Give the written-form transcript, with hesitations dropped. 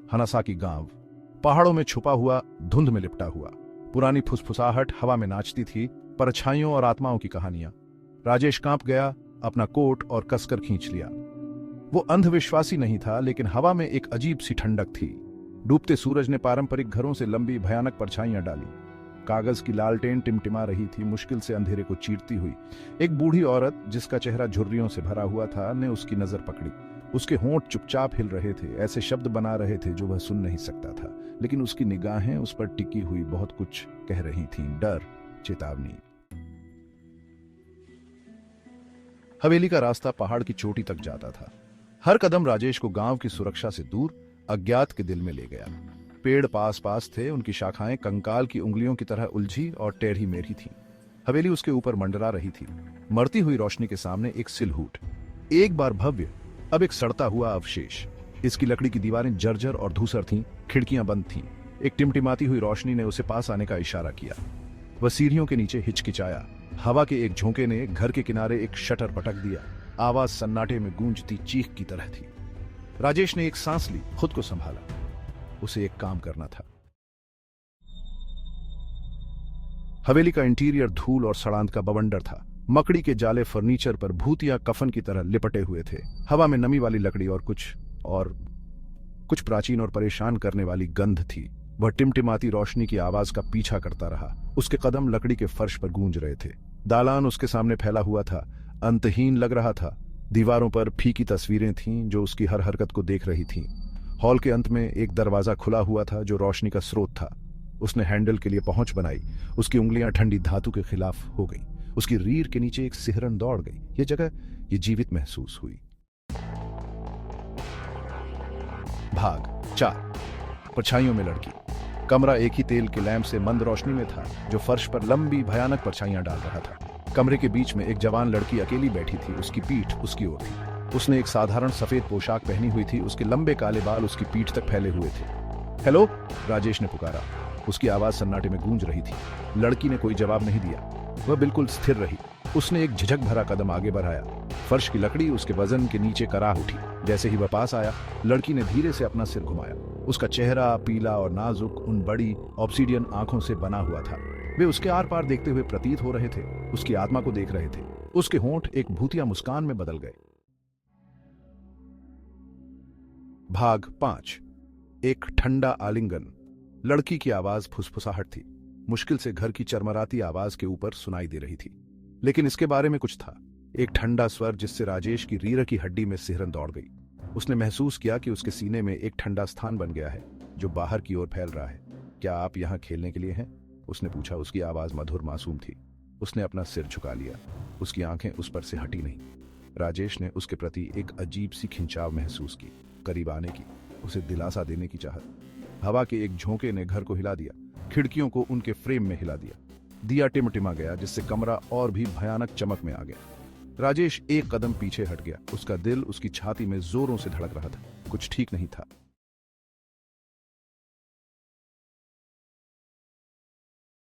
हनासाकी गांव, पहाड़ों में छुपा हुआ, धुंध में लिपटा हुआ। पुरानी फुसफुसाहट हवा में नाचती थी, परछाइयों और आत्माओं की कहानियां। राजेश कांप गया, अपना कोट और कसकर खींच लिया। वो अंधविश्वासी नहीं था, लेकिन हवा में एक अजीब सी ठंडक थी। डूबते सूरज ने पारंपरिक घरों से लंबी भयानक परछाइयां डाली। कागज की लालटेन टिमटिमा रही थी, मुश्किल से अंधेरे को चीरती हुई। एक बूढ़ी औरत, जिसका चेहरा झुर्रियों से भरा हुआ था, ने उसकी नजर पकड़ी। उसके होंठ चुपचाप हिल रहे थे, ऐसे शब्द बना रहे थे जो वह सुन नहीं सकता था, लेकिन उसकी निगाहें उस पर टिकी हुई बहुत कुछ कह रही थीं। डर, चेतावनी। हवेली का रास्ता पहाड़ की चोटी तक जाता था। हर कदम राजेश को गांव की सुरक्षा से दूर, अज्ञात के दिल में ले गया। पेड़ पास पास थे, उनकी शाखाएं कंकाल की उंगलियों की तरह उलझी और टेढ़ी मेढ़ी थीं। हवेली उसके ऊपर मंडरा रही थी, मरती हुई रोशनी के सामने एक सिलहूट। एक बार भव्य, अब एक सड़ता हुआ अवशेष। इसकी लकड़ी की दीवारें जर्जर और धूसर थीं, खिड़कियां बंद थीं। एक टिमटिमाती हुई रोशनी ने उसे पास आने का इशारा किया। वह सीढ़ियों के नीचे हिचकिचाया। हवा के एक झोंके ने घर के किनारे एक शटर पटक दिया। आवाज सन्नाटे में गूंजती चीख की तरह थी। राजेश ने एक सांस ली, खुद को संभाला। उसे एक काम करना था। हवेली का इंटीरियर धूल और सड़ांत का बवंडर था। मकड़ी के जाले फर्नीचर पर भूतिया कफन की तरह लिपटे हुए थे। हवा में नमी वाली लकड़ी और कुछ प्राचीन और परेशान करने वाली गंध थी। वह टिमटिमाती रोशनी की आवाज का पीछा करता रहा। उसके कदम लकड़ी के फर्श पर गूंज रहे थे। दालान उसके सामने फैला हुआ था, अंतहीन लग रहा था। दीवारों पर फीकी तस्वीरें थीं जो उसकी हर हरकत को देख रही थीं। हॉल के अंत में एक दरवाजा खुला हुआ था जो रोशनी का स्रोत था। उसने हैंडल के लिए पहुंच बनाई। उसकी उंगलियां ठंडी धातु के खिलाफ हो गईं। उसकी रीढ़ के नीचे एक सिहरन दौड़ गई। यह जगह ये जीवित महसूस हुई। भाग 4। परछाइयों में लड़की। कमरा एक ही तेल के लैंप से मंद रोशनी में था, जो फर्श पर लंबी भयानक परछाइयां डाल रहा था। कमरे के बीच में एक जवान लड़की अकेली बैठी थी। उसकी पीठ उसकी ओर थी। उसने एक साधारण सफेद पोशाक पहनी हुई थी। उसके लंबे काले बाल उसकी पीठ तक फैले हुए थे। हेलो, राजेश ने पुकारा। उसकी आवाज सन्नाटे में गूंज रही थी। लड़की ने कोई जवाब नहीं दिया। वह बिल्कुल स्थिर रही। उसने एक झिझक भरा कदम आगे बढ़ाया। फर्श की लकड़ी उसके वजन के नीचे कराह उठी। जैसे ही वह पास आया, लड़की ने धीरे से अपना सिर घुमाया। उसका चेहरा पीला और नाजुक उन बड़ी ऑब्सीडियन आंखों से बना हुआ था। वे उसके आर पार देखते हुए प्रतीत हो रहे थे, उसकी आत्मा को देख रहे थे। उसके होंठ एक भूतिया मुस्कान में बदल गए। भाग 5। एक ठंडा आलिंगन। लड़की की आवाज फुसफुसाहट थी। मुश्किल से घर की चरमराती आवाज के ऊपर सुनाई दे रही थी, लेकिन इसके बारे में कुछ था। एक ठंडा स्वर जिससे राजेश की रीढ़ की हड्डी में सिहरन दौड़ गई। उसने महसूस किया कि उसके सीने में एक ठंडा स्थान बन गया है, जो बाहर की ओर फैल रहा है। क्या आप यहाँ खेलने के लिए हैं? उसने पूछा। उसकी आवाज मधुर मासूम थी। उसने अपना सिर झुका लिया। उसकी आंखें उस पर से हटी नहीं। राजेश ने उसके प्रति एक अजीब सी खिंचाव महसूस की, करीब आने की, उसे दिलासा देने की चाहत। हवा के एक झोंके ने घर को हिला दिया, खिड़कियों को उनके फ्रेम में हिला दिया। दिया टिमटिमा गया, जिससे कमरा और भी भयानक चमक में आ गया। राजेश एक कदम पीछे हट गया। उसका दिल उसकी छाती में जोरों से धड़क रहा था। कुछ ठीक नहीं था।